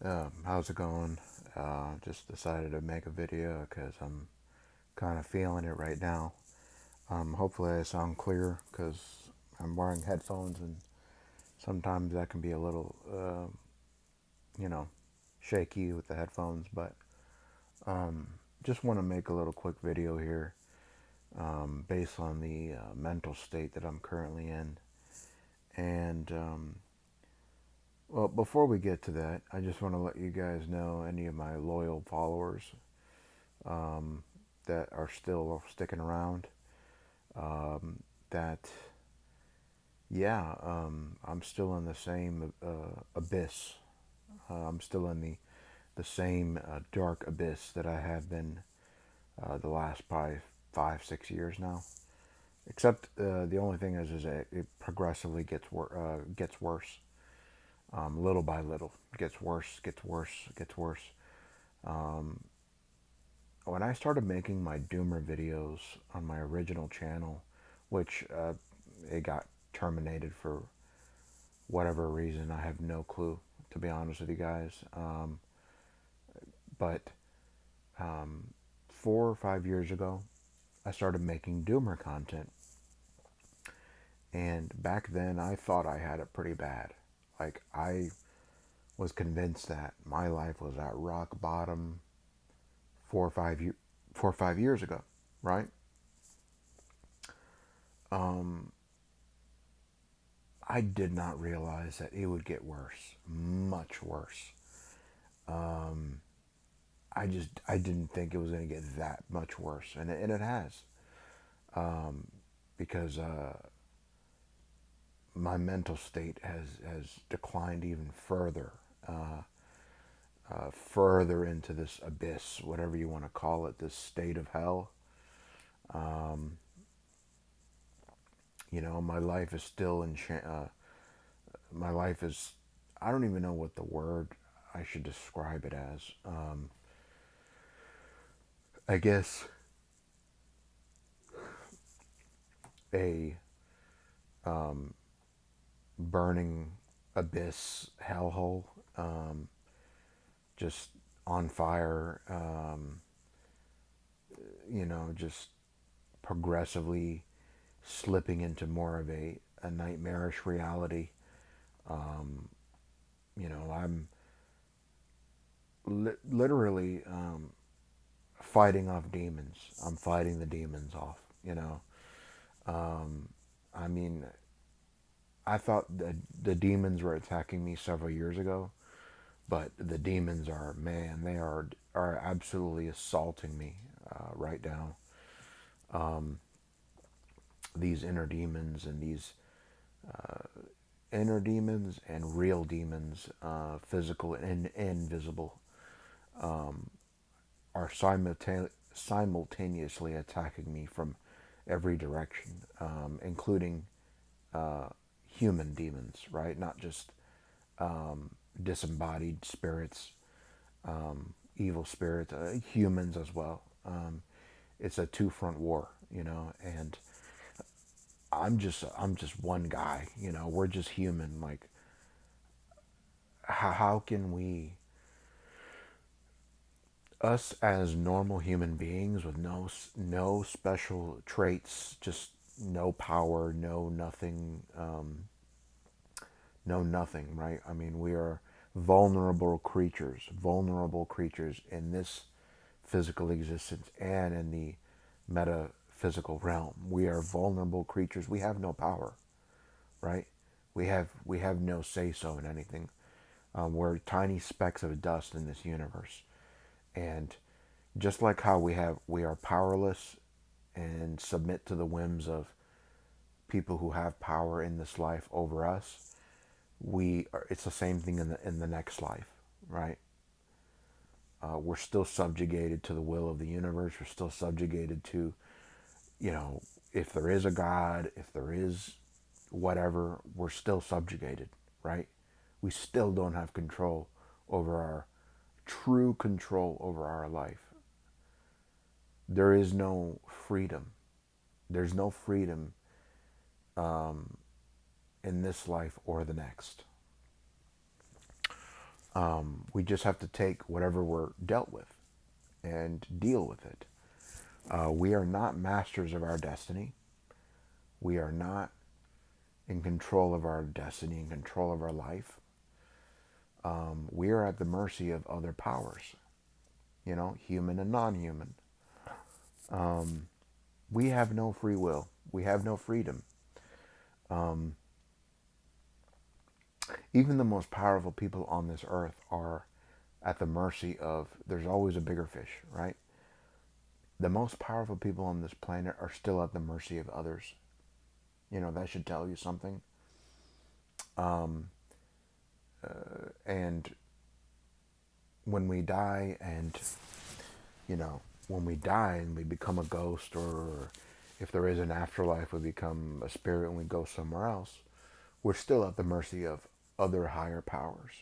How's it going? Just decided to make a video because I'm kind of feeling it right now. Hopefully I sound clear because I'm wearing headphones and sometimes that can be a little, you know, shaky with the headphones. But just want to make a little quick video here based on the mental state that I'm currently in. And well, before we get to that, I just want to let you guys know, any of my loyal followers that are still sticking around, that I'm still in the same abyss. I'm still in the same dark abyss that I have been the last probably 5, 6 years now. Except the only thing is that it progressively gets worse, little by little. Gets worse, gets worse, gets worse. When I started making my Doomer videos on my original channel, which it got terminated for whatever reason, I have no clue, to be honest with you guys. But 4 or 5 years ago, I started making Doomer content. And back then, I thought I had it pretty bad. Like, I was convinced that my life was at rock bottom 4 or 5 years ago, right? I did not realize that it would get worse, much worse. I didn't think it was going to get that much worse, and it has, because my mental state has declined even further, further into this abyss, whatever you want to call it, this state of hell. My life is still my life is, I don't even know what the word I should describe it as. I guess a burning abyss hellhole, just on fire, just progressively slipping into more of a nightmarish reality. I'm literally fighting off demons. I'm fighting the demons off, you know. I mean, I thought that the demons were attacking me several years ago, but the demons are, man, they are absolutely assaulting me right now. These inner demons and these inner demons and real demons, physical and invisible, are simultaneously attacking me from every direction, including human demons, right? Not just disembodied spirits, evil spirits, humans as well. It's a two-front war, and I'm just one guy, We're just human. Like, how can we, us as normal human beings with no special traits, just no power, no nothing, no nothing, right? I mean, we are vulnerable creatures in this physical existence and in the metaphysical realm. We are vulnerable creatures. We have no power, right? We have no say so in anything. We're tiny specks of dust in this universe, and just like how we are powerless and submit to the whims of people who have power in this life over us, it's the same thing in the next life, right? We're still subjugated to the will of the universe. We're still subjugated to, you know, if there is a God, if there is whatever, we're still subjugated, right? We still don't have control over our true control over our life. There is no freedom. There's no freedom in this life or the next. We just have to take whatever we're dealt with and deal with it. We are not masters of our destiny. We are not in control of our destiny, in control of our life. We are at the mercy of other powers, human and non-human. We have no free will. We have no freedom. Even the most powerful people on this earth are at the mercy of, there's always a bigger fish, right? The most powerful people on this planet are still at the mercy of others. That should tell you something. And when we die and, when we die and we become a ghost, or if there is an afterlife, we become a spirit and we go somewhere else, we're still at the mercy of other higher powers.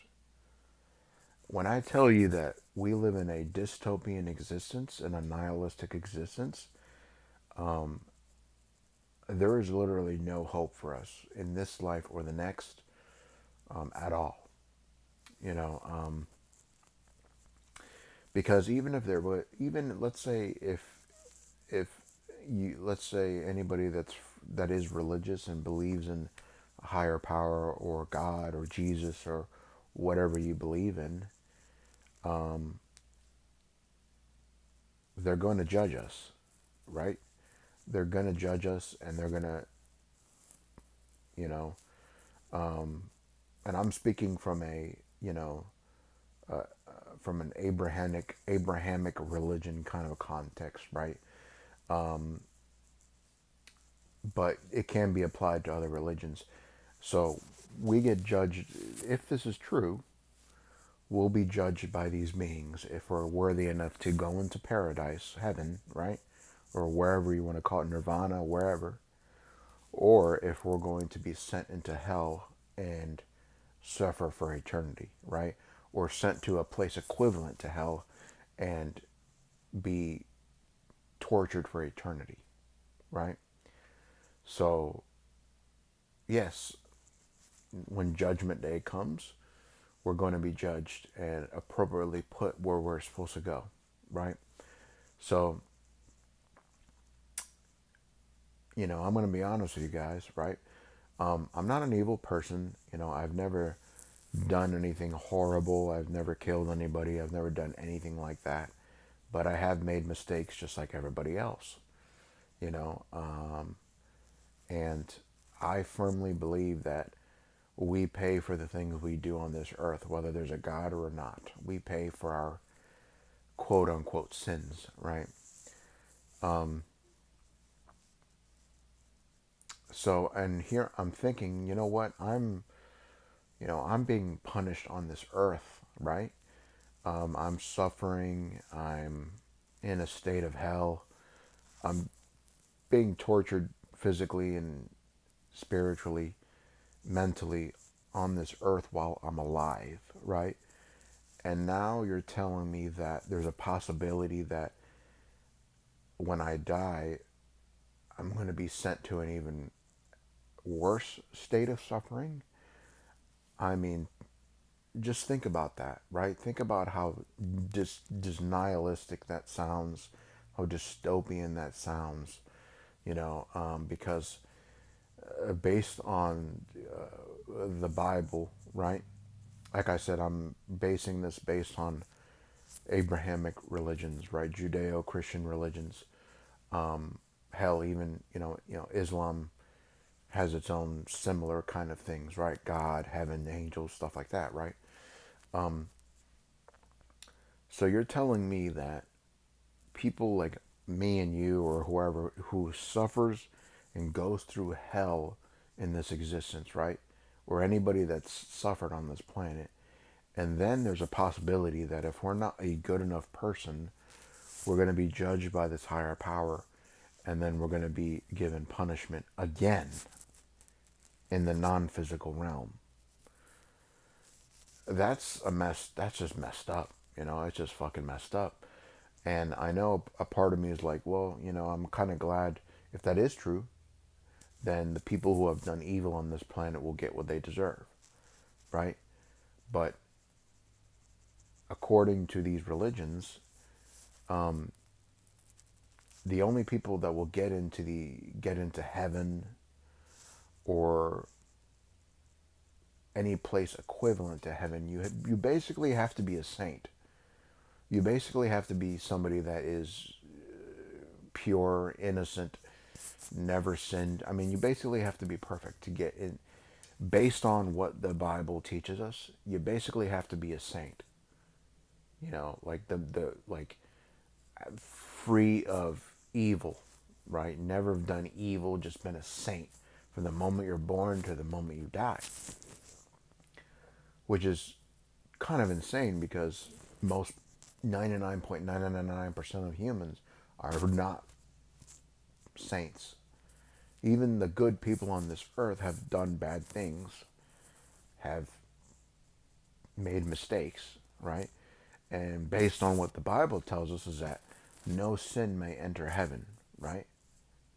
When I tell you that we live in a dystopian existence, in a nihilistic existence, there is literally no hope for us in this life or the next, at all. You know, because even if there were, even let's say if you, let's say anybody that is religious and believes in a higher power or God or Jesus or whatever you believe in, they're going to judge us, right? They're going to judge us, and they're going to, you know, and I'm speaking from a, from an Abrahamic religion kind of a context, right? But it can be applied to other religions. So we get judged, if this is true, we'll be judged by these beings if we're worthy enough to go into paradise, heaven, right? Or wherever you want to call it, nirvana, wherever. Or if we're going to be sent into hell and suffer for eternity, right? Or sent to a place equivalent to hell and be tortured for eternity, right? So, yes, when Judgment Day comes, we're going to be judged and appropriately put where we're supposed to go, right? So, I'm going to be honest with you guys, right? I'm not an evil person. I've never done anything horrible. I've never killed anybody. I've never done anything like that. But I have made mistakes just like everybody else, you know. And I firmly believe that we pay for the things we do on this earth, whether there's a God or not. We pay for our quote unquote sins, right? So, and here I'm thinking, you know what? I'm being punished on this earth, right? I'm suffering. I'm in a state of hell. I'm being tortured physically and spiritually, mentally on this earth while I'm alive, right? And now you're telling me that there's a possibility that when I die, I'm going to be sent to an even worse state of suffering. I mean, just think about that, right? Think about how just nihilistic that sounds, how dystopian that sounds, because based on the Bible, right? Like I said, I'm basing this based on Abrahamic religions, right? Judeo-Christian religions. Hell, even Islam has its own similar kind of things, right? God, heaven, angels, stuff like that, right? So you're telling me that people like me and you or whoever who suffers and goes through hell in this existence, right? Or anybody that's suffered on this planet. And then there's a possibility that if we're not a good enough person, we're going to be judged by this higher power. And then we're going to be given punishment again in the non-physical realm. That's a mess. That's just messed up. It's just fucking messed up. And I know a part of me is like, well, I'm kind of glad if that is true, then the people who have done evil on this planet will get what they deserve, right? But according to these religions, the only people that will get into heaven or any place equivalent to heaven, you basically have to be a saint. You basically have to be somebody that is pure, innocent, never sinned. I mean, you basically have to be perfect to get in. Based on what the Bible teaches us, you basically have to be a saint. You know, like the like free of evil, right? Never have done evil, just been a saint from the moment you're born to the moment you die, which is kind of insane because most 99.999% of humans are not saints. Even the good people on this earth have done bad things, have made mistakes, right? And based on what the Bible tells us is that no sin may enter heaven, right?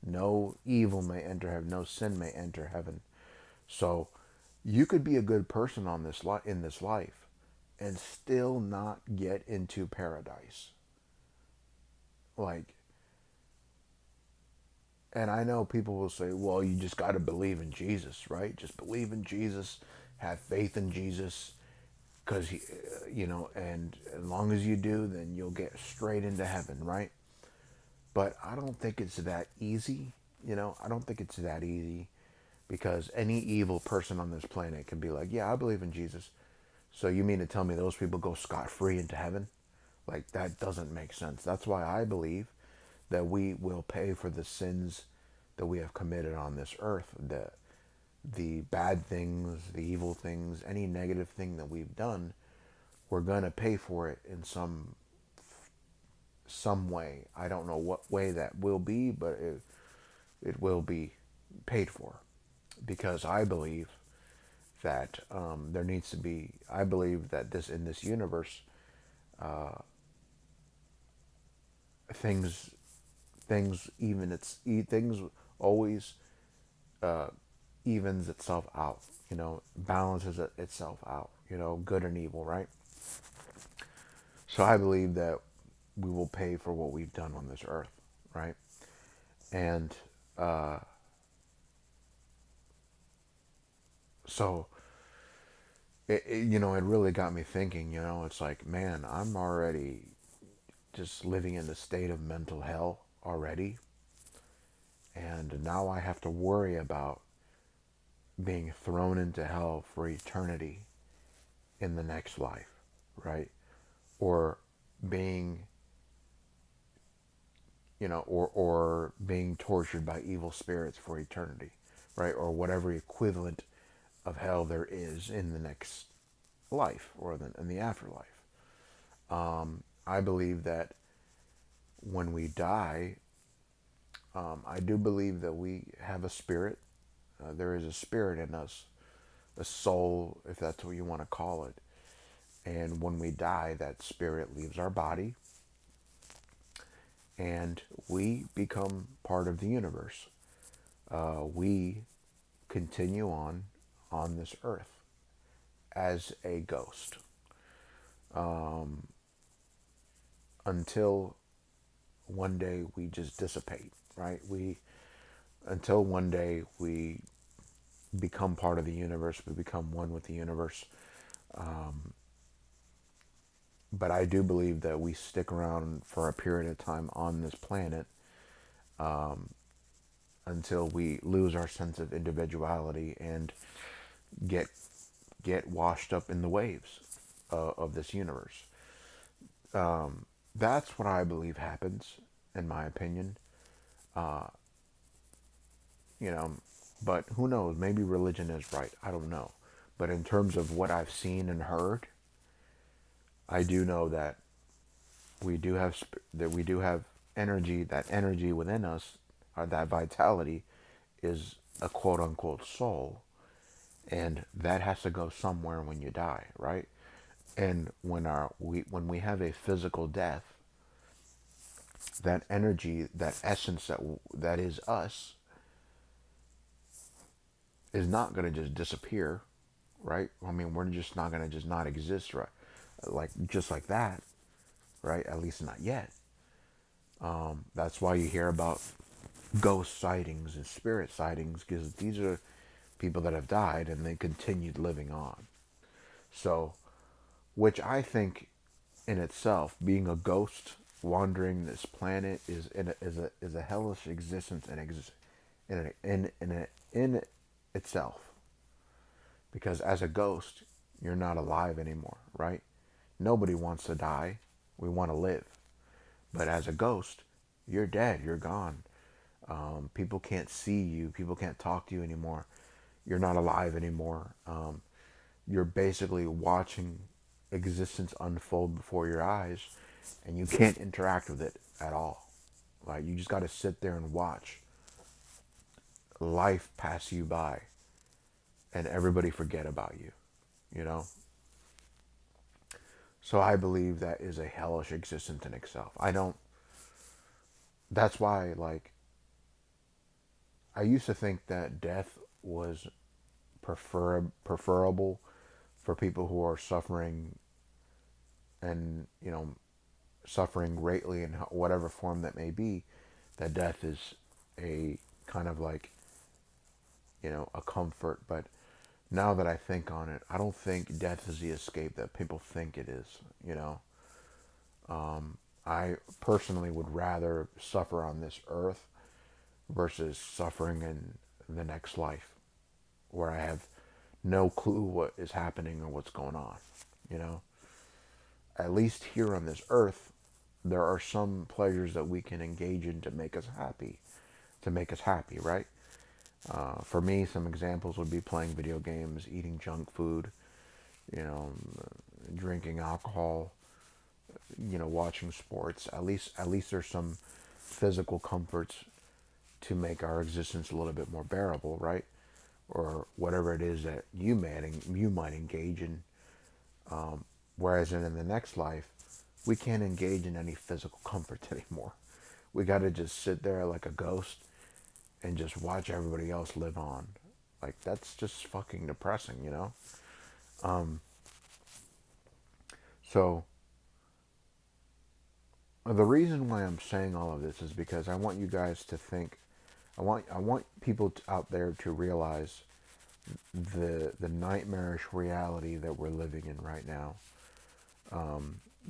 No evil may enter heaven. No sin may enter heaven. So you could be a good person on this in this life and still not get into paradise. Like, and I know people will say, well, you just got to believe in Jesus, right? Just believe in Jesus, have faith in Jesus, because, and as long as you do, then you'll get straight into heaven, right? But I don't think it's that easy. I don't think it's that easy because any evil person on this planet can be like, yeah, I believe in Jesus. So you mean to tell me those people go scot-free into heaven? Like, that doesn't make sense. That's why I believe that we will pay for the sins that we have committed on this earth. The bad things, the evil things, any negative thing that we've done, we're going to pay for it in some way. I don't know what way that will be, but it will be paid for. Because I believe that there needs to be, I believe that in this universe, things things always evens itself out, balances itself out, good and evil, right? So I believe that we will pay for what we've done on this earth, right? And so it really got me thinking. It's like, man, I'm already just living in a state of mental hell already, and now I have to worry about being thrown into hell for eternity in the next life, right? Or being, or being tortured by evil spirits for eternity, right? Or whatever equivalent of hell there is in the next life or in the afterlife. I believe that when we die, I do believe that we have a spirit. There is a spirit in us, a soul, if that's what you want to call it. And when we die, that spirit leaves our body and we become part of the universe. We continue on this earth as a ghost until one day we just dissipate, right? Until one day we become part of the universe, we become one with the universe. But I do believe that we stick around for a period of time on this planet until we lose our sense of individuality and get washed up in the waves of this universe. That's what I believe happens, in my opinion. You know, but who knows? Maybe religion is right. I don't know. But in terms of what I've seen and heard, I do know that we do have energy. That energy within us, or that vitality, is a quote unquote soul, and that has to go somewhere when you die, right? And when we have a physical death, that energy, that essence that is us, is not going to just disappear, right? I mean, we're just not going to just not exist, right? like just like that, right? At least not yet. That's why you hear about ghost sightings and spirit sightings, because these are people that have died and they continued living on. So, which I think in itself, being a ghost wandering this planet is a hellish existence in itself. Because as a ghost, you're not alive anymore, right? Nobody wants to die. We want to live. But as a ghost, you're dead. You're gone. People can't see you. People can't talk to you anymore. You're not alive anymore. You're basically watching existence unfold before your eyes, and you can't interact with it at all. Like, you just got to sit there and watch life pass you by, and everybody forget about you. You know. So I believe that is a hellish existence in itself. I don't. That's why, like, I used to think that death was preferable for people who are suffering and, suffering greatly in whatever form that may be, that death is a kind of like, a comfort. But now that I think on it, I don't think death is the escape that people think it is. I personally would rather suffer on this earth versus suffering in the next life, where I have no clue what is happening or what's going on. You know, at least here on this earth, there are some pleasures that we can engage in to make us happy, right? For me, some examples would be playing video games, eating junk food, you know, drinking alcohol, watching sports. At least there's some physical comforts to make our existence a little bit more bearable, right? Or whatever it is that you might engage in. Whereas in the next life, we can't engage in any physical comforts anymore. We got to just sit there like a ghost and just watch everybody else live on. Like, that's just fucking depressing. So the reason why I'm saying all of this is because I want you guys to think. I want people out there to realize the nightmarish reality that we're living in right now.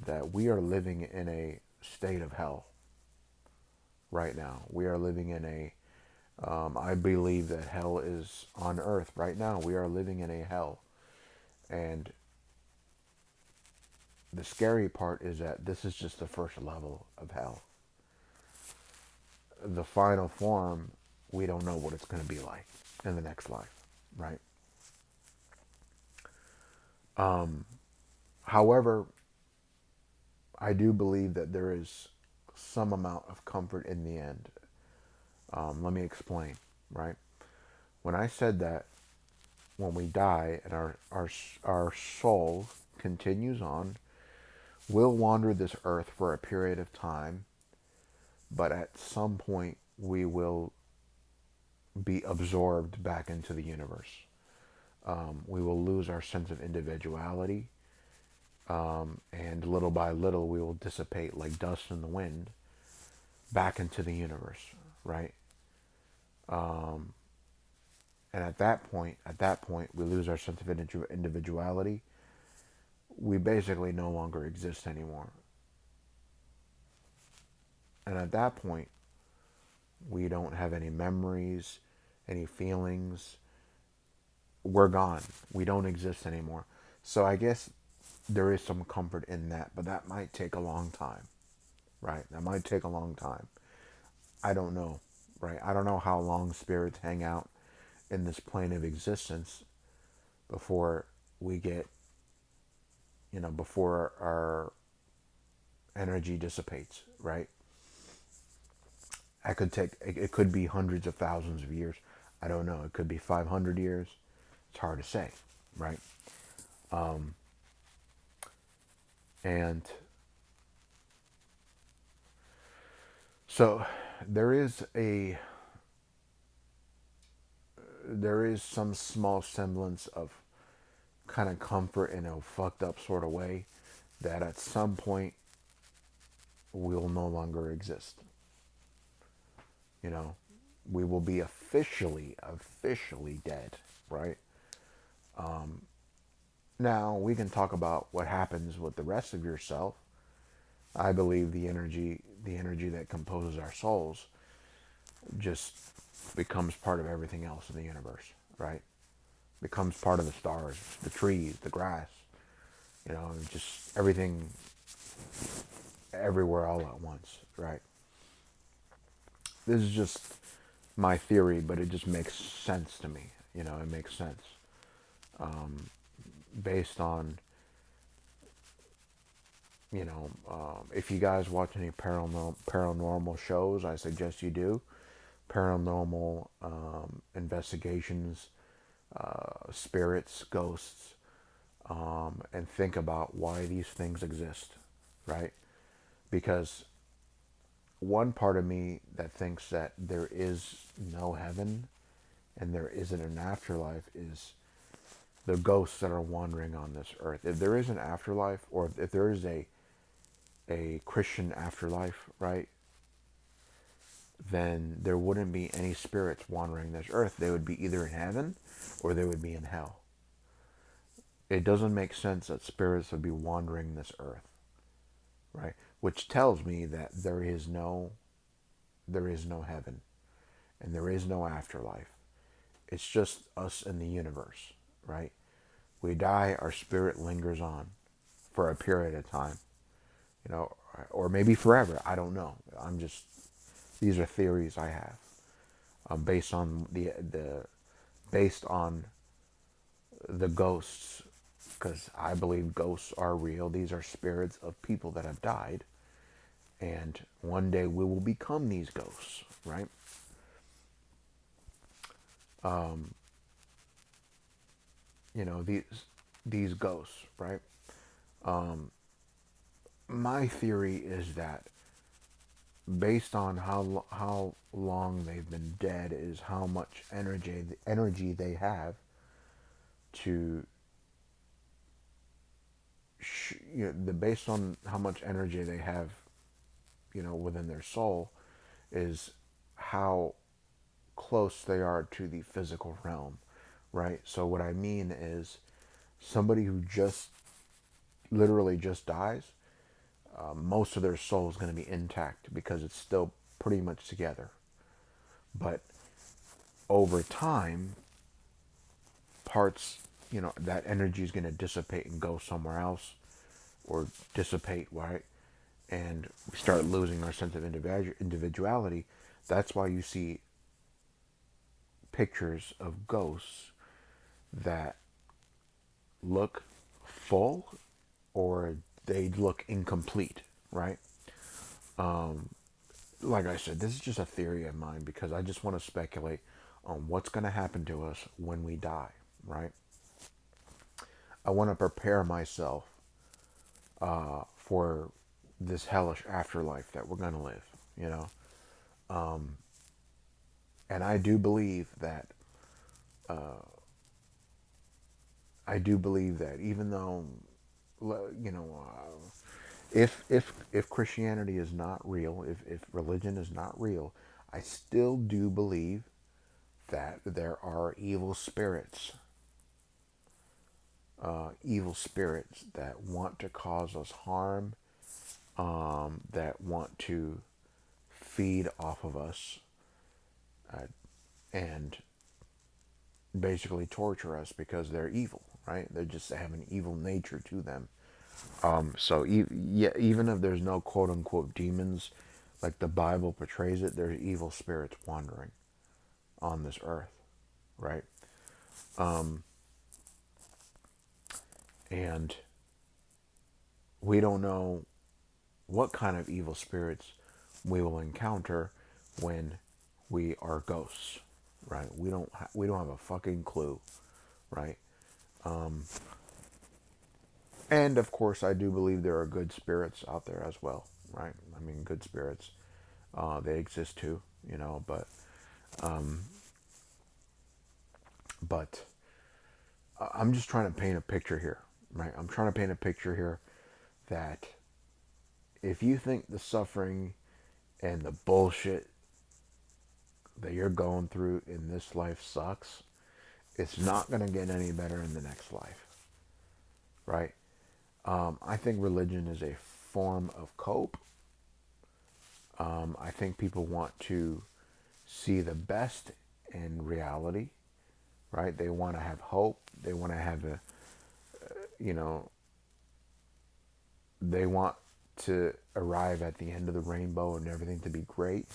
That we are living in a state of hell right now. We are living in a. I believe that hell is on earth right now. We are living in a hell, and the scary part is that this is just the first level of hell. The final form, we don't know what it's going to be like in the next life, right? However, I do believe that there is some amount of comfort in the end. Let me explain, right? When I said that when we die and our soul continues on, we'll wander this earth for a period of time, but at some point we will be absorbed back into the universe. We will lose our sense of individuality, and little by little we will dissipate like dust in the wind back into the universe, right? And at that point, we lose our sense of individuality. We basically no longer exist anymore. And at that point, we don't have any memories, any feelings. We're gone. We don't exist anymore. So I guess there is some comfort in that, but that might take a long time, right? That might take a long time. I don't know, right? I don't know how long spirits hang out in this plane of existence before we get, before our energy dissipates, right? It could be hundreds of thousands of years. I don't know. It could be 500 years. It's hard to say, right? And so there is some small semblance of kind of comfort in a fucked up sort of way that at some point we'll no longer exist. You know, we will be officially dead, right? Now we can talk about what happens with the rest of yourself. I believe the energy that composes our souls just becomes part of everything else in the universe, right? Becomes part of the stars, the trees, the grass, just everything everywhere all at once, right? This is just my theory, but it just makes sense to me. It makes sense based on, if you guys watch any paranormal shows, I suggest you do. Paranormal investigations, spirits, ghosts, and think about why these things exist, right? Because one part of me that thinks that there is no heaven and there isn't an afterlife is the ghosts that are wandering on this earth. If there is an afterlife, or if there is a Christian afterlife, right, then there wouldn't be any spirits wandering this earth. They would be either in heaven or they would be in hell. It doesn't make sense that spirits would be wandering this earth, right? Which tells me that there is no heaven and there is no afterlife. It's just us in the universe, right? We die, our spirit lingers on for a period of time, or maybe forever. I don't know. These are theories I have, based on the ghosts, because I believe ghosts are real. These are spirits of people that have died, and one day we will become these ghosts, right? These ghosts, right? My theory is that based on how long they've been dead is how much energy they have to based on how much energy they have, within their soul, is how close they are to the physical realm, right? So what I mean is somebody who just literally just dies, most of their soul is going to be intact because it's still pretty much together. But over time, parts, that energy is going to dissipate and go somewhere else, or dissipate, right? And we start losing our sense of individuality. That's why you see pictures of ghosts that look full or they look incomplete, right? Like I said, this is just a theory of mine because I just want to speculate on what's going to happen to us when we die, right? I want to prepare myself for this hellish afterlife that we're going to live, you know? And I do believe that even though, you know, if Christianity is not real, if religion is not real, I still do believe that there are evil spirits that want to cause us harm, that want to feed off of us, and basically torture us because they're evil, right? They just have an evil nature to them. So even if there's no quote unquote demons, like the Bible portrays it, there's evil spirits wandering on this earth, right? And we don't know what kind of evil spirits we will encounter when we are ghosts, right? We don't have a fucking clue, right? And of course, I do believe there are good spirits out there as well, right? I mean, good spirits, they exist too, but I'm just trying to paint a picture here, right? I'm trying to paint a picture here that if you think the suffering and the bullshit that you're going through in this life sucks, it's not going to get any better in the next life, right? I think religion is a form of cope. I think people want to see the best in reality, right? They want to have hope. They want to have you know, they want to arrive at the end of the rainbow and everything to be great,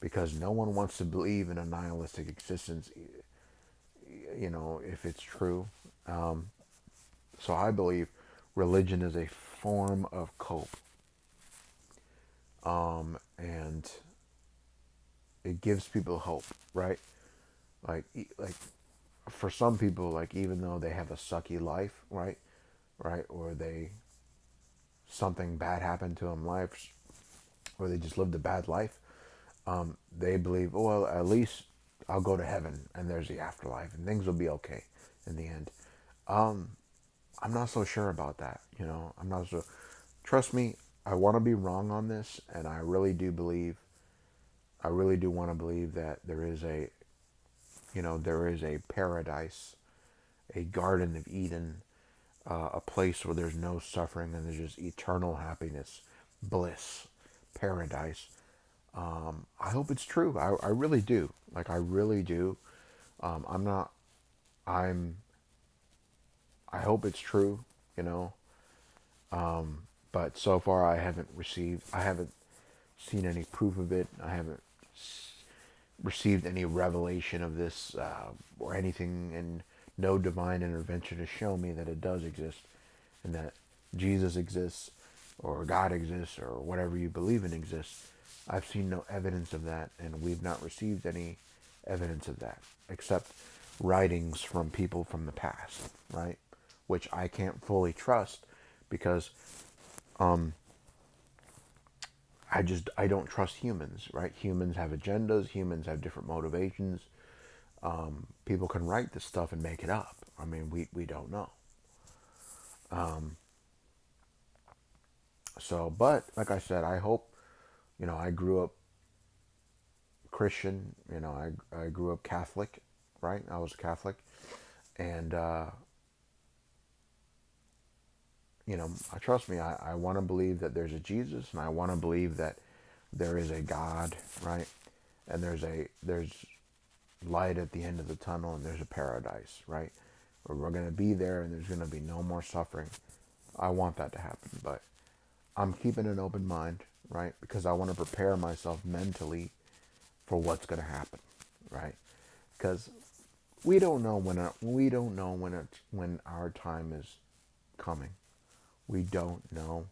because no one wants to believe in a nihilistic existence, if it's true. So I believe religion is a form of cope. And it gives people hope, right? Like for some people, like even though they have a sucky life, right, or something bad happened to them life, or they just lived a bad life, they believe, oh, well, at least I'll go to heaven and there's the afterlife and things will be okay in the end. I'm not so sure about that. I'm not so. Trust me, I want to be wrong on this, and I really do want to believe that there is a paradise, a Garden of Eden, a place where there's no suffering and there's just eternal happiness, bliss, paradise. I hope it's true. I really do. Like, I really do. I'm not, I'm, I hope it's true, you know. But so far I haven't seen any proof of it. I haven't received any revelation of this or anything, and no divine intervention to show me that it does exist and that Jesus exists or God exists or whatever you believe in exists. I've seen no evidence of that, and we've not received any evidence of that except writings from people from the past, right? Which I can't fully trust because I don't trust humans, right? Humans have agendas. Humans have different motivations. People can write this stuff and make it up. I mean, we don't know. So, but like I said, I hope, I grew up Christian. I grew up Catholic, right? I was Catholic, and trust me, I want to believe that there's a Jesus, and I want to believe that there is a God, right? And there's light at the end of the tunnel, and there's a paradise, right? Where we're gonna be there, and there's gonna be no more suffering. I want that to happen, but I'm keeping an open mind, right? Because I want to prepare myself mentally for what's gonna happen, right? Because we don't know when our time is coming. We don't know.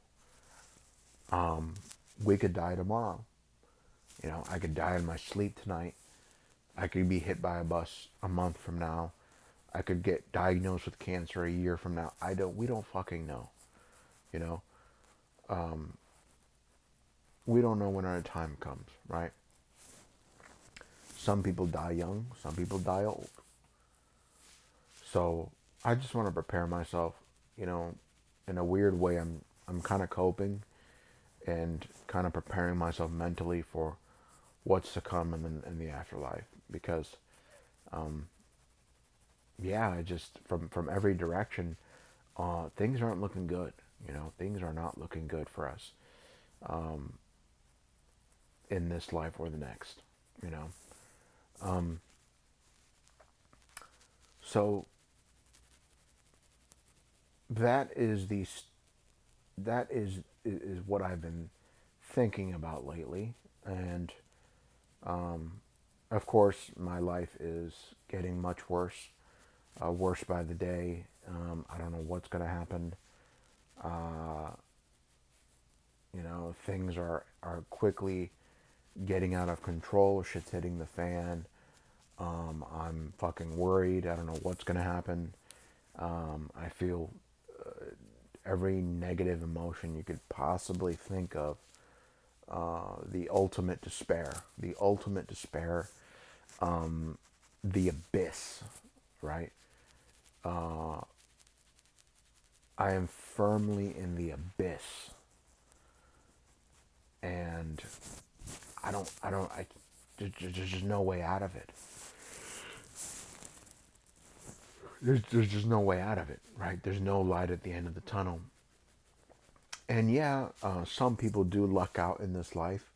We could die tomorrow. I could die in my sleep tonight. I could be hit by a bus a month from now. I could get diagnosed with cancer a year from now. We don't fucking know. You know, we don't know when our time comes, right? Some people die young, some people die old. So I just want to prepare myself, in a weird way. I'm kind of coping and kind of preparing myself mentally for what's to come in the afterlife, because yeah, I just from every direction, things aren't looking good. Things are not looking good for us in this life or the next. You know, so that is the that is what I've been thinking about lately, and of course, my life is getting much worse, worse by the day. I don't know what's going to happen. Uh, things are quickly getting out of control. Shit's hitting the fan. I'm fucking worried. I don't know what's going to happen. I feel every negative emotion you could possibly think of. The ultimate despair. The ultimate despair. The abyss, right? I am firmly in the abyss, and there's just no way out of it. There's just no way out of it, right? There's no light at the end of the tunnel. And yeah, some people do luck out in this life,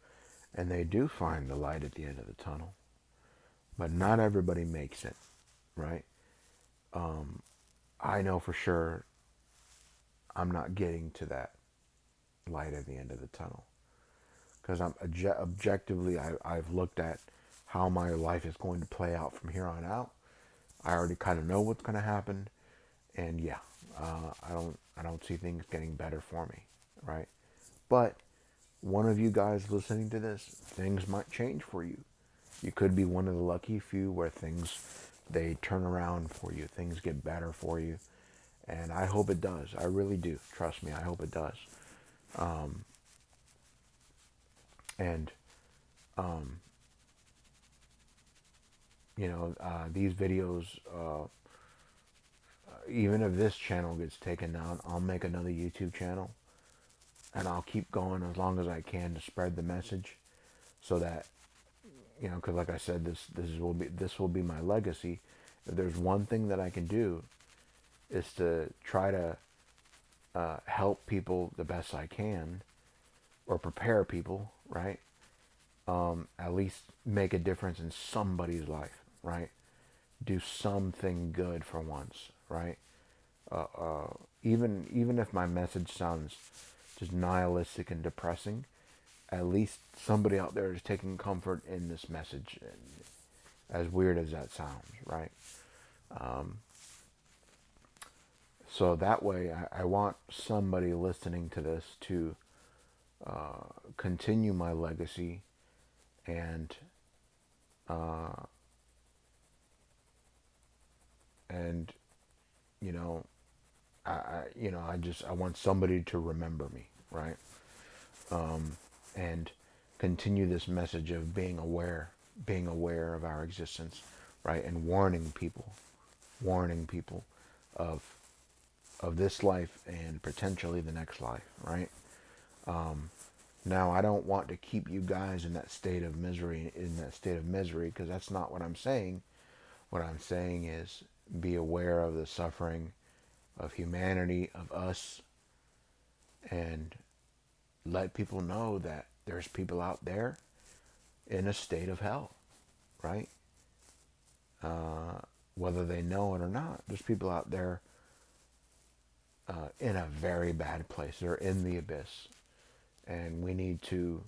and they do find the light at the end of the tunnel. But not everybody makes it, right? I know for sure I'm not getting to that light at the end of the tunnel, because objectively, I've looked at how my life is going to play out from here on out. I already kind of know what's going to happen, and yeah, I don't see things getting better for me, right? But one of you guys listening to this, things might change for you. You could be one of the lucky few where things, they turn around for you, things get better for you, and I hope it does. I really do. Trust me, I hope it does. And these videos, even if this channel gets taken down, I'll make another YouTube channel, and I'll keep going as long as I can to spread the message, so that, because like I said, this will be my legacy. If there's one thing that I can do, is to try to help people the best I can, or prepare people, right? At least make a difference in somebody's life, right? Do something good for once, right? Even if my message sounds just nihilistic and depressing, at least somebody out there is taking comfort in this message, as weird as that sounds, right? So that way, I want somebody listening to this to continue my legacy, and uh, and you know, I want somebody to remember me, right? And continue this message of being aware of our existence, right? And warning people of this life and potentially the next life, right? Now, I don't want to keep you guys in that state of misery, because that's not what I'm saying. What I'm saying is, be aware of the suffering of humanity, of us, and let people know that there's people out there in a state of hell, right? Whether they know it or not, there's people out there in a very bad place. They're in the abyss, and we need to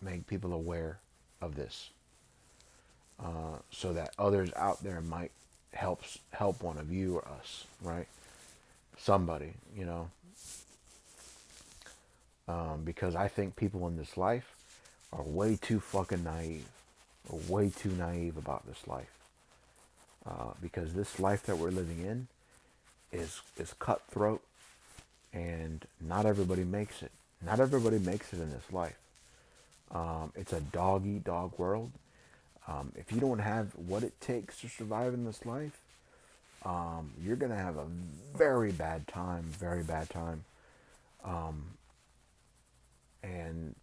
make people aware of this, so that others out there might help one of you or us, right? Somebody, because I think people in this life are way too fucking naive, or way too naive about this life, because this life that we're living in is cutthroat, and not everybody makes it. Not everybody makes it in this life. It's a dog eat dog world. If you don't have what it takes to survive in this life, you're gonna have a very bad time, very bad time. And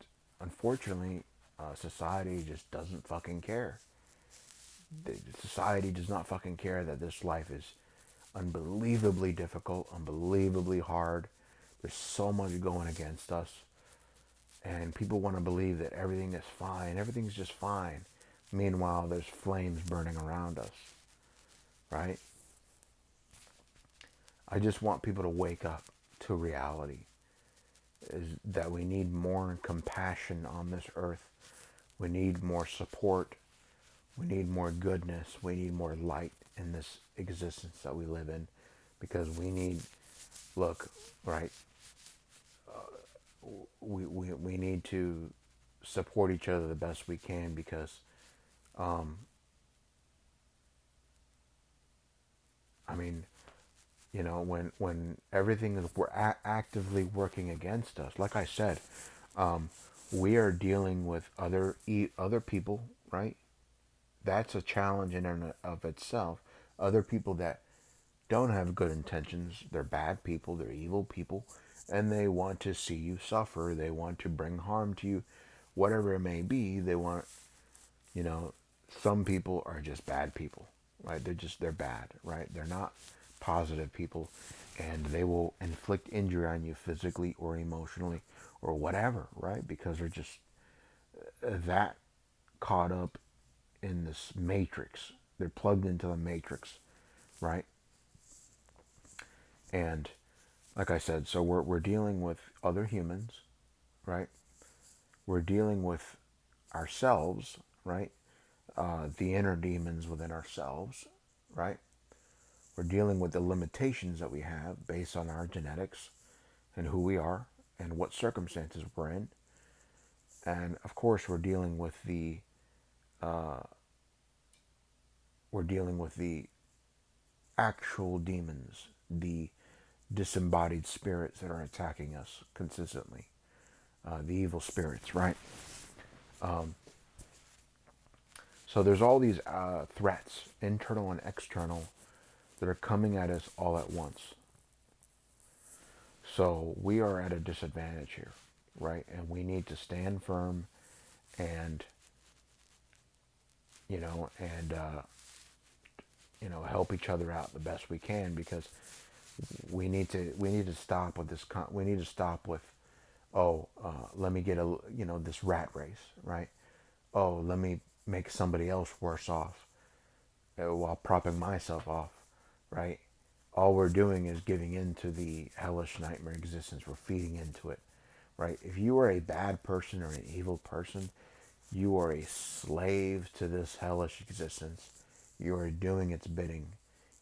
unfortunately, society just doesn't fucking care. Society does not fucking care that this life is unbelievably difficult, unbelievably hard. There's so much going against us. And people want to believe that everything is fine. Everything's just fine. Meanwhile, there's flames burning around us, right? I just want people to wake up to reality, is that we need more compassion on this earth. We need more support. We need more goodness. We need more light in this existence that we live in, because look, right, we need to support each other the best we can, because, I mean, when everything is actively working against us, like I said, we are dealing with other people, right? That's a challenge in and of itself. Other people that don't have good intentions, they're bad people, they're evil people, and they want to see you suffer. They want to bring harm to you, whatever it may be. They want, you know, some people are just bad people, right? They're bad, right? They're not positive people, and they will inflict injury on you physically or emotionally or whatever, right? Because they're just that caught up in this matrix. They're plugged into the matrix, right? And like I said, so we're dealing with other humans, right? We're dealing with ourselves, right? The inner demons within ourselves, right? We're dealing with the limitations that we have based on our genetics and who we are and what circumstances we're in. And of course, we're dealing with the actual demons, the disembodied spirits that are attacking us consistently, the evil spirits, right? So there's all these threats, internal and external, that are coming at us all at once. So we are at a disadvantage here, right? And we need to stand firm and, you know, and, help each other out the best we can, because we need to stop with this, we need to stop with, let me get this rat race, right? Oh, let me make somebody else worse off while propping myself off, right? All we're doing is giving into the hellish nightmare existence. We're feeding into it, right? If you are a bad person or an evil person, you are a slave to this hellish existence. You are doing its bidding.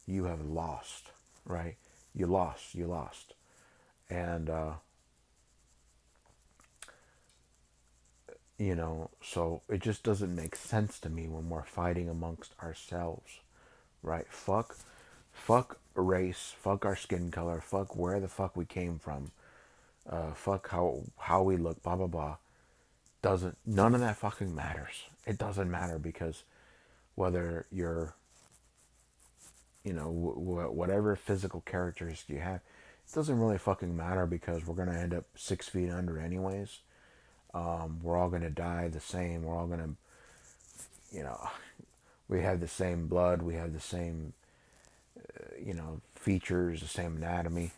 You have lost, right? You lost. You lost. And, so it just doesn't make sense to me when we're fighting amongst ourselves, right? Fuck race, fuck our skin color, fuck where the fuck we came from, fuck how we look, blah blah blah. Doesn't None of that fucking matters. It doesn't matter, because whether you're, whatever physical characteristics you have, it doesn't really fucking matter, because we're gonna end up 6 feet under anyways. We're all gonna die the same. We're all gonna, you know, we have the same blood. We have the same, features, the same anatomy.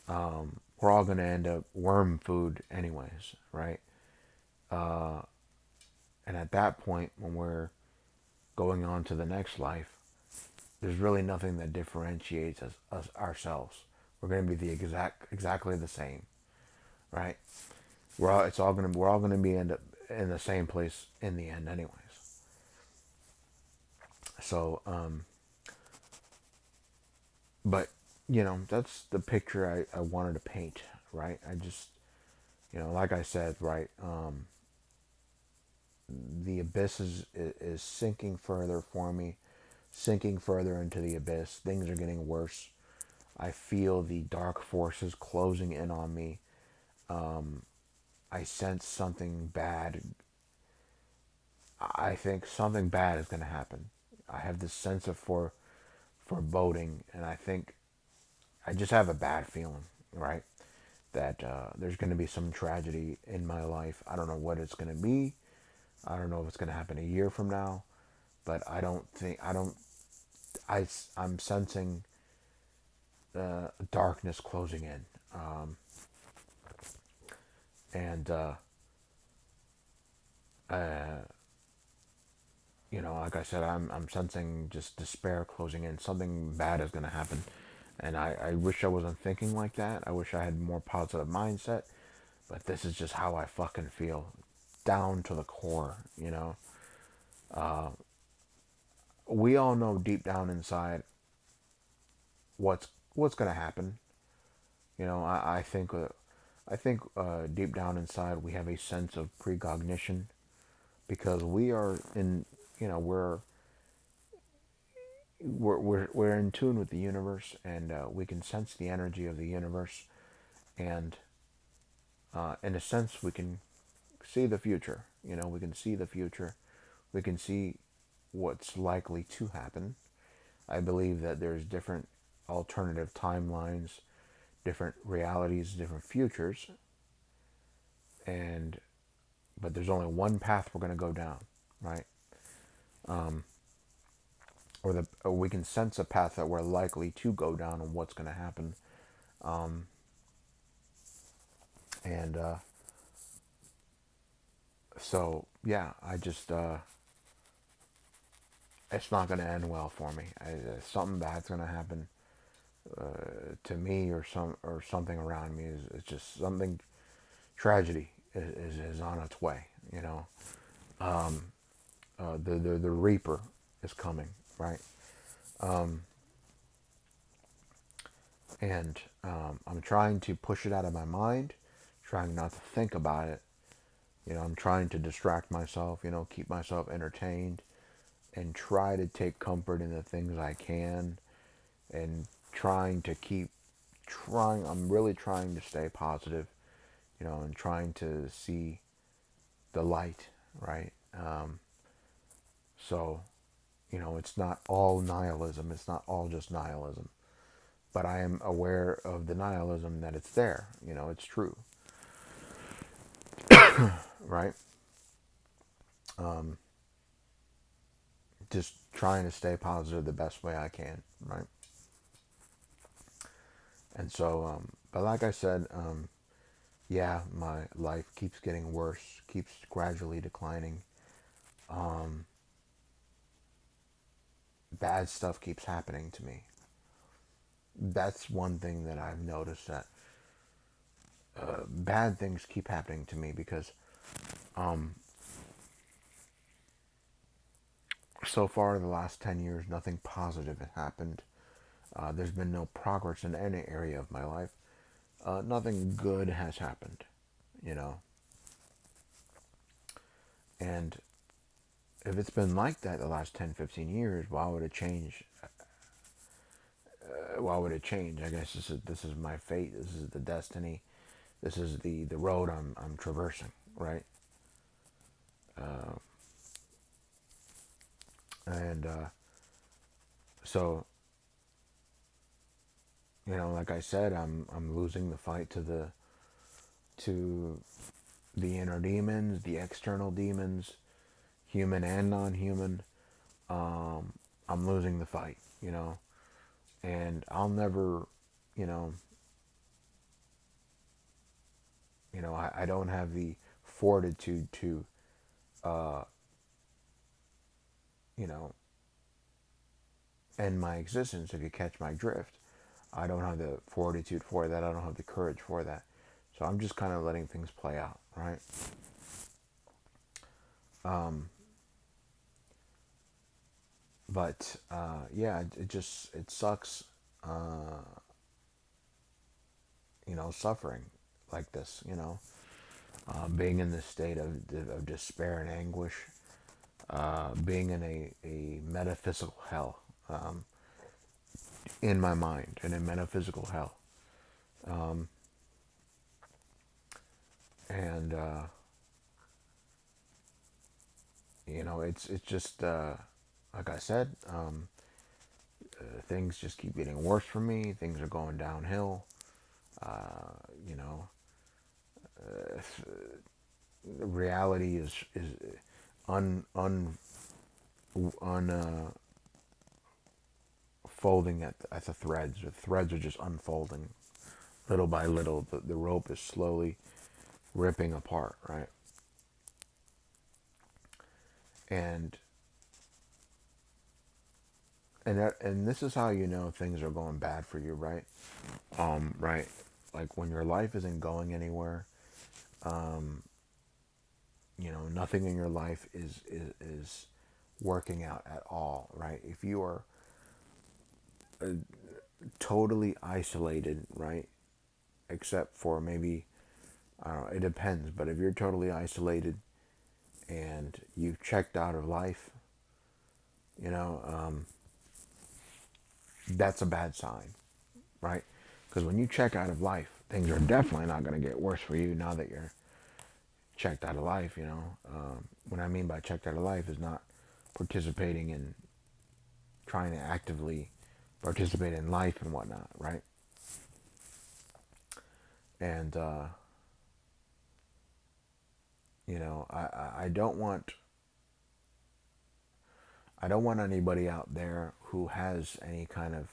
We're all going to end up worm food anyways, right? And at that point, when we're going on to the next life, there's really nothing that differentiates us ourselves. We're going to be exactly the same, right? We're all going to be end up in the same place in the end anyways. So, but that's the picture I wanted to paint, right? I just, like I said, right, the abyss is sinking further for me, sinking further into the abyss. Things are getting worse. I feel the dark forces closing in on me. I sense something bad. I think something bad is going to happen. I have this sense of foreboding, and I think I just have a bad feeling, right? That there's going to be some tragedy in my life. I don't know what it's going to be. I don't know if it's going to happen a year from now, but I'm sensing darkness closing in. And, like I said, I'm sensing just despair closing in. Something bad is going to happen. And I wish I wasn't thinking like that. I wish I had more positive mindset. But this is just how I fucking feel. Down to the core, We all know deep down inside what's going to happen. I think deep down inside we have a sense of precognition, because we are in, we're in tune with the universe, and we can sense the energy of the universe, and in a sense we can see the future. We can see the future. We can see what's likely to happen. I believe that there's different alternative timelines, different realities, different futures, and but there's only one path we're going to go down, right? Or we can sense a path that we're likely to go down and what's going to happen. And so, yeah, I just it's not going to end well for me. Something bad's going to happen to me or something around me. Is just something tragedy is on its way. You know, the reaper is coming, right? And I'm trying to push it out of my mind, trying not to think about it. You know, I'm trying to distract myself. You know, keep myself entertained, and try to take comfort in the things I can, and trying to keep trying. I'm really trying to stay positive. You know, and trying to see the light, right? So, you know, it's not all nihilism. It's not all just nihilism. But I am aware of the nihilism that it's there. You know, it's true, right? Just trying to stay positive the best way I can, right? And so, but like I said, yeah, my life keeps getting worse, keeps gradually declining. Bad stuff keeps happening to me. That's one thing that I've noticed, that bad things keep happening to me because so far in the last 10 years, nothing positive has happened. There's been no progress in any area of my life. Nothing good has happened, you know. And if it's been like that the last 10, 15 years, why would it change? Why would it change? I guess this is my fate. This is the destiny. This is the road I'm traversing, right? And so, you know, like I said, I'm losing the fight to the inner demons, the external demons, human and non-human. I'm losing the fight, you know, and I'll never, you know, I don't have the fortitude to, you know, end my existence, if you catch my drift. I don't have the fortitude for that. I don't have the courage for that. So I'm just kind of letting things play out, right? But yeah, it sucks, you know, suffering like this, you know, being in this state of despair and anguish, being in a metaphysical hell, in my mind, in a metaphysical hell. And you know, it's just like I said, things just keep getting worse for me. Things are going downhill. You know, reality is un un un folding at the threads. The threads are just unfolding little by little. The rope is slowly ripping apart, right? And and this is how you know things are going bad for you, right? Right. Like when your life isn't going anywhere, you know, nothing in your life is working out at all, right? If you are totally isolated, right? Except for maybe, I don't know, it depends, but if you're totally isolated and you've checked out of life, you know, that's a bad sign, right? Because when you check out of life, things are definitely not going to get worse for you now that you're checked out of life, you know. What I mean by checked out of life is not participating in trying to actively participate in life and whatnot, right? And I don't want anybody out there who has any kind of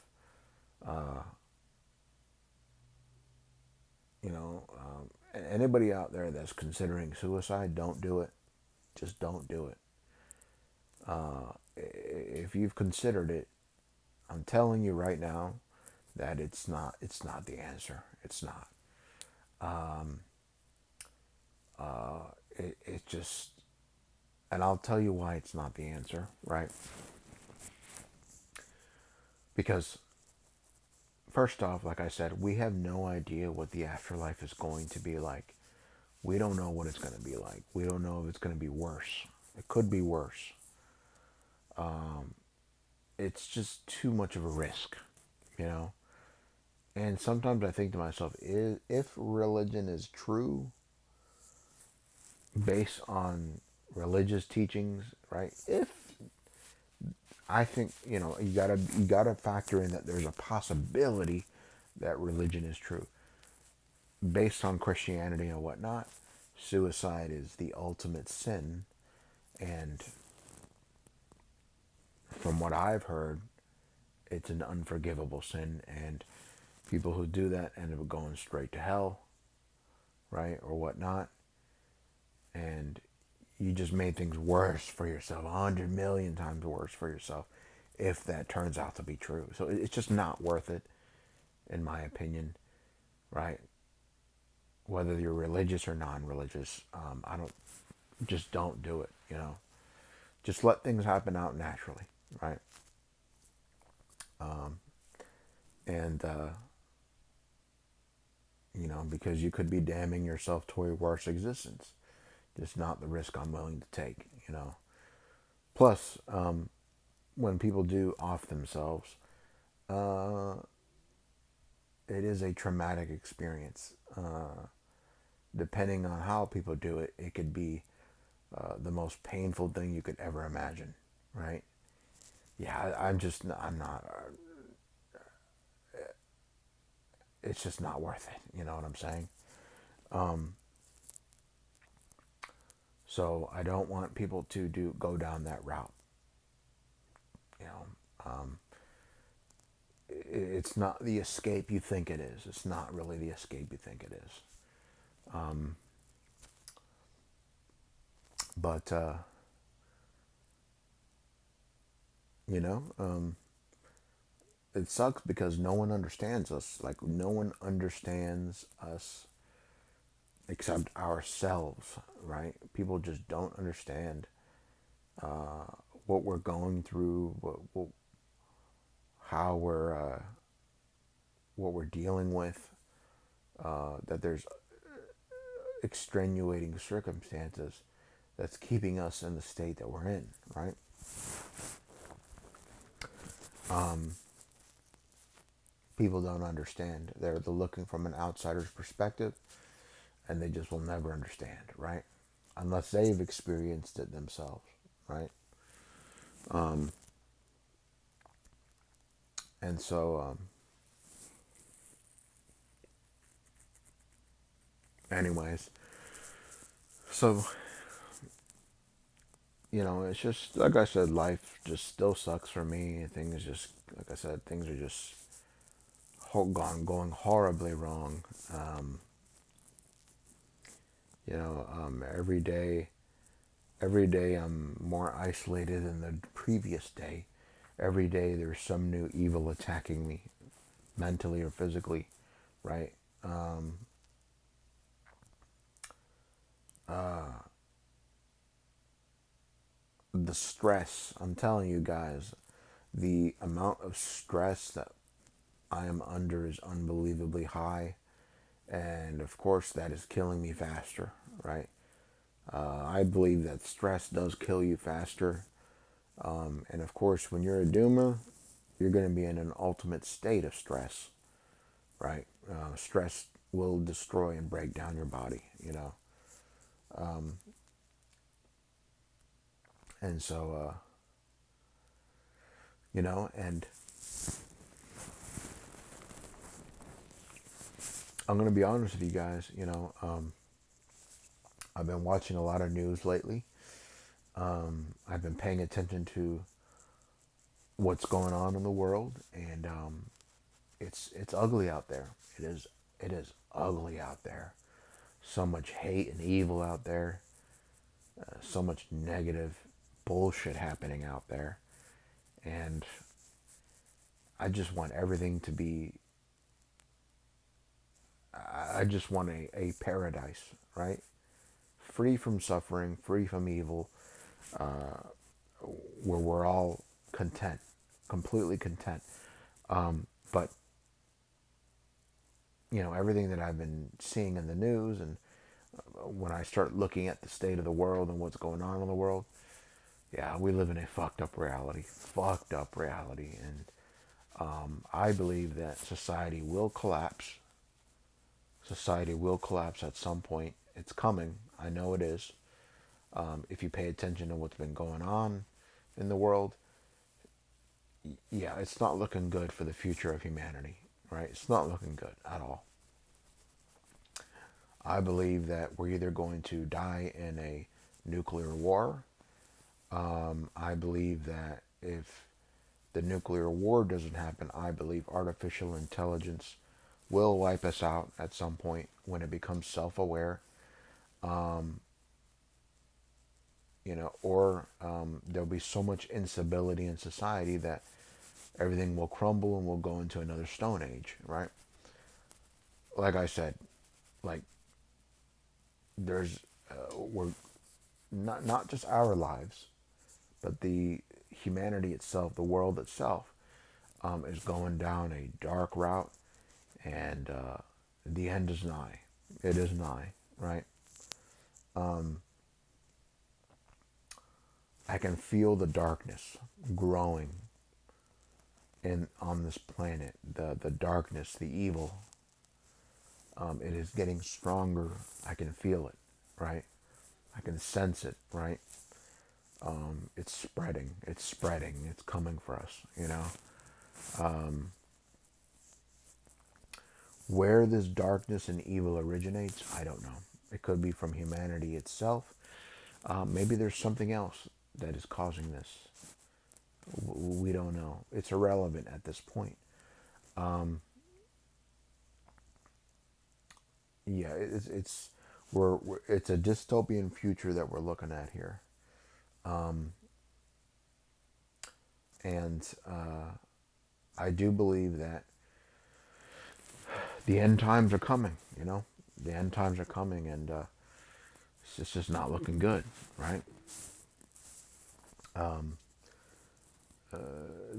anybody out there that's considering suicide. Don't do it. Just don't do it. If you've considered it, I'm telling you right now that it's not the answer. It's not. It just, and I'll tell you why it's not the answer, right? Because first off, like I said, we have no idea what the afterlife is going to be like. We don't know what it's going to be like. We don't know if it's going to be worse. It could be worse. It's just too much of a risk, you know? And sometimes I think to myself, if religion is true, based on religious teachings, right? If I think, you gotta factor in that there's a possibility that religion is true. Based on Christianity and whatnot, suicide is the ultimate sin. And from what I've heard, it's an unforgivable sin. And people who do that end up going straight to hell, right? Or whatnot. And you just made things worse for yourself, 100 million times worse for yourself, if that turns out to be true. So it's just not worth it, in my opinion, right? Whether you're religious or non-religious, I don't, just don't do it, Just let things happen out naturally, right? And, because you could be damning yourself to a worse existence. Just not the risk I'm willing to take. Plus, when people do off themselves, uh, it is a traumatic experience. Depending on how people do it, it could be the most painful thing you could ever imagine, right? Yeah, I'm not, it's just not worth it. You know what I'm saying? So I don't want people to go down that route. You know, it's not the escape you think it is. It's not really the escape you think it is. But you know, it sucks because no one understands us. Like no one understands us except ourselves, right? People just don't understand what we're going through, how what we're dealing with. That there's extenuating circumstances that's keeping us in the state that we're in, right? People don't understand. They're looking from an outsider's perspective, and they just will never understand, right? Unless they've experienced it themselves, right? And so, anyways, so it's just like I said, life just still sucks for me. Things just, like I said, things are just going horribly wrong. Every day I'm more isolated than the previous day. Every day there's some new evil attacking me, mentally or physically, right? The stress, I'm telling you guys, the amount of stress that I am under is unbelievably high. And of course, that is killing me faster, right? I believe that stress does kill you faster. And of course, when you're a doomer, you're going to be in an ultimate state of stress, right? Stress will destroy and break down your body. And so, And I'm going to be honest with you guys. I've been watching a lot of news lately. I've been paying attention to what's going on in the world, and it's ugly out there. It is ugly out there. So much hate and evil out there. So much negative bullshit happening out there, and I just want everything to be. I just want a paradise, right? Free from suffering, free from evil, where we're all content, completely content. But everything that I've been seeing in the news, and when I start looking at the state of the world and what's going on in the world, yeah, we live in a fucked up reality, and I believe that society will collapse. Society will collapse at some point. It's coming. I know it is. If you pay attention to what's been going on in the world, yeah, it's not looking good for the future of humanity, right? It's not looking good at all. I believe that we're either going to die in a nuclear war. I believe that if the nuclear war doesn't happen, I believe artificial intelligence will wipe us out at some point when it becomes self-aware. Or there'll be so much instability in society that everything will crumble and we'll go into another stone age, right? Like I said, like there's we're not just our lives, but the humanity itself, the world itself, is going down a dark route, and the end is nigh. It is nigh, right? I can feel the darkness growing in on this planet. The darkness, the evil. It is getting stronger. I can feel it, right? I can sense it, right? It's spreading. It's spreading. It's coming for us. Where this darkness and evil originates, I don't know. It could be from humanity itself. Maybe there's something else that is causing this. We don't know. It's irrelevant at this point. Yeah, it's a dystopian future that we're looking at here, and I do believe that the end times are coming. The end times are coming, and it's just not looking good, right?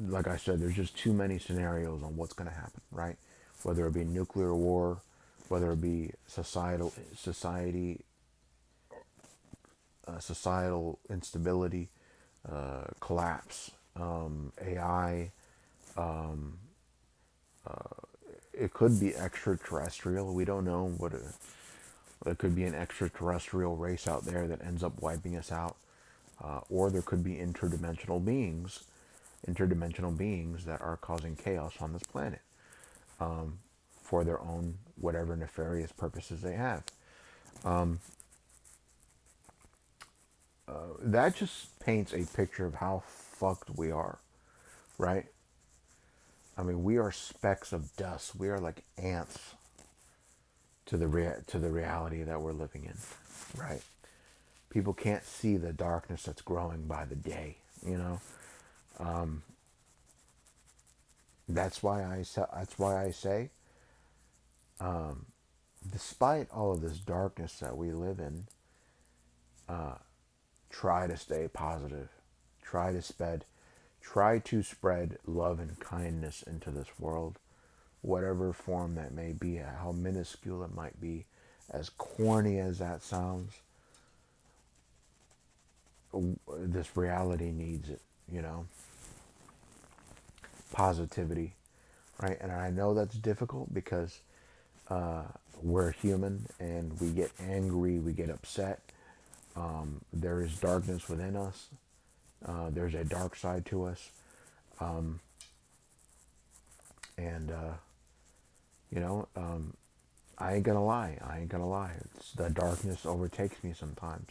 Like I said, there's just too many scenarios on what's going to happen, right? Whether it be nuclear war, whether it be societal instability, collapse, AI. It could be extraterrestrial. We don't know it could be an extraterrestrial race out there that ends up wiping us out, or there could be interdimensional beings that are causing chaos on this planet, for their own whatever nefarious purposes they have. That just paints a picture of how fucked we are, right? I mean, we are specks of dust. We are like ants to the reality that we're living in, right? People can't see the darkness that's growing by the day. That's why I say, despite all of this darkness that we live in, try to stay positive. Try to spread love and kindness into this world, whatever form that may be, how minuscule it might be, as corny as that sounds. This reality needs it. Positivity, right? And I know that's difficult because we're human and we get angry, we get upset. There is darkness within us. There's a dark side to us. And you know, I ain't gonna lie. I ain't gonna lie. The darkness overtakes me sometimes,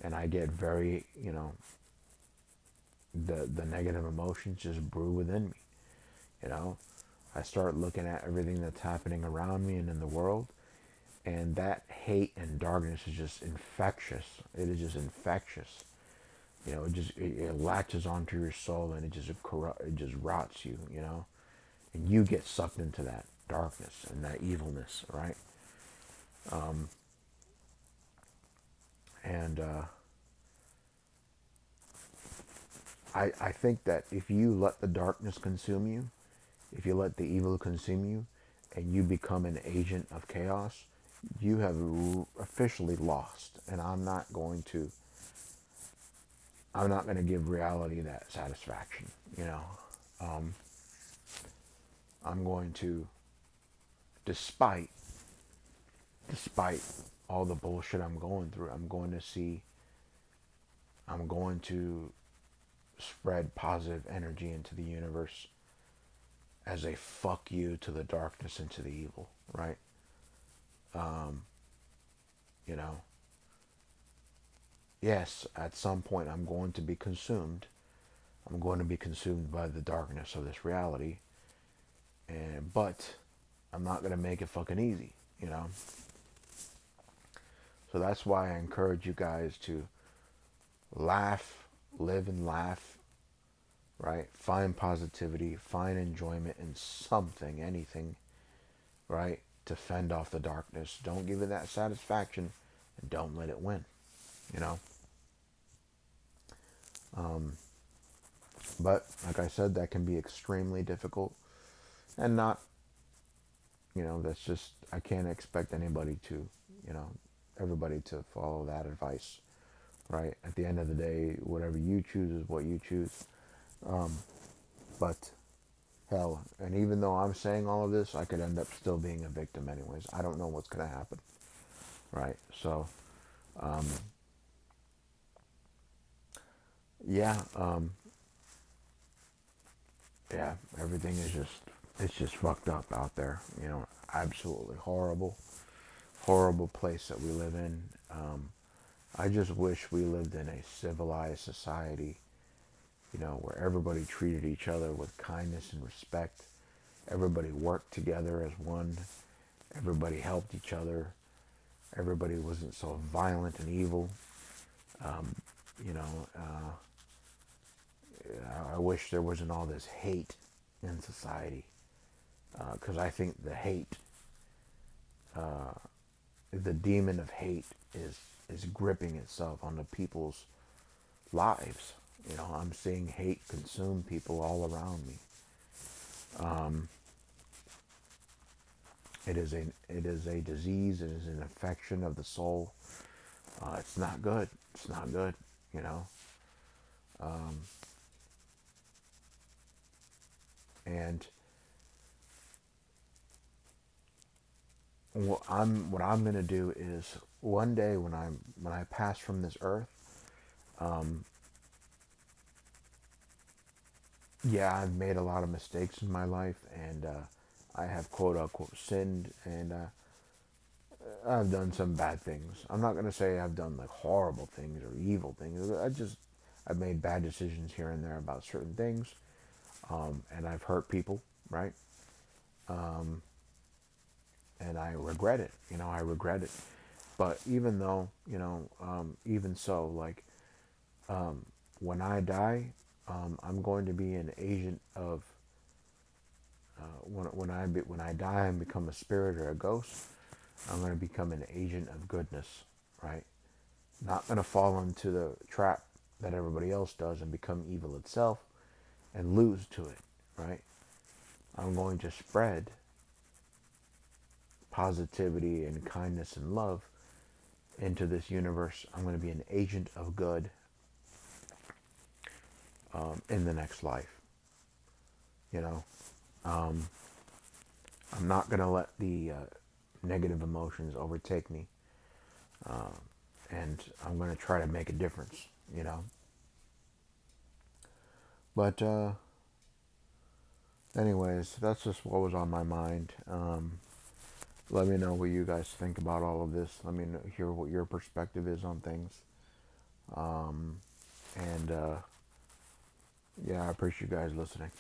and I get very, the negative emotions just brew within me. You know, I start looking at everything that's happening around me and in the world, and that hate and darkness is just infectious. It is just infectious. It latches onto your soul, and it just rots you. And you get sucked into that darkness and that evilness, right? And I think that if you let the darkness consume you, if you let the evil consume you, and you become an agent of chaos, you have officially lost. And I'm not going to give reality that satisfaction. Um, I'm going to, despite despite all the bullshit I'm going through, I'm going to spread positive energy into the universe as a fuck you to the darkness and to the evil, right? You know, yes, at some point I'm going to be consumed. I'm going to be consumed by the darkness of this reality, but I'm not going to make it fucking easy, you know? So that's why I encourage you guys to laugh, live and laugh, right? Find positivity, find enjoyment in something, anything, right? To fend off the darkness. Don't give it that satisfaction, and don't let it win, you know? But like I said, that can be extremely difficult, and not, that's just, I can't expect anybody to, you know, everybody to follow that advice, right? At the end of the day, whatever you choose is what you choose. But hell, and even though I'm saying all of this, I could end up still being a victim anyways. I don't know what's going to happen, right? So, yeah, yeah, everything is it's just fucked up out there, absolutely horrible, horrible place that we live in. I just wish we lived in a civilized society, where everybody treated each other with kindness and respect. Everybody worked together as one. Everybody helped each other. Everybody wasn't so violent and evil. You know, I wish there wasn't all this hate in society, because I think the demon of hate is gripping itself on the people's lives. I'm seeing hate consume people all around me. It is a disease. It is an infection of the soul. It's not good. It's not good. You know, and what I'm gonna do is one day when I pass from this earth, yeah, I've made a lot of mistakes in my life, and I have quote unquote sinned, and I've done some bad things. I'm not gonna say I've done like horrible things or evil things. I've made bad decisions here and there about certain things, and I've hurt people, right? And I regret it. I regret it. But even though, even so, like, when I die, I'm going to be an agent of when I die and become a spirit or a ghost. I'm going to become an agent of goodness, right? Not going to fall into the trap that everybody else does and become evil itself and lose to it, right? I'm going to spread positivity and kindness and love into this universe. I'm going to be an agent of good in the next life. You know, I'm not going to let the negative emotions overtake me, and I'm going to try to make a difference. But anyways, that's just what was on my mind. Let me know what you guys think about all of this. Let me hear what your perspective is on things. And yeah, I appreciate you guys listening.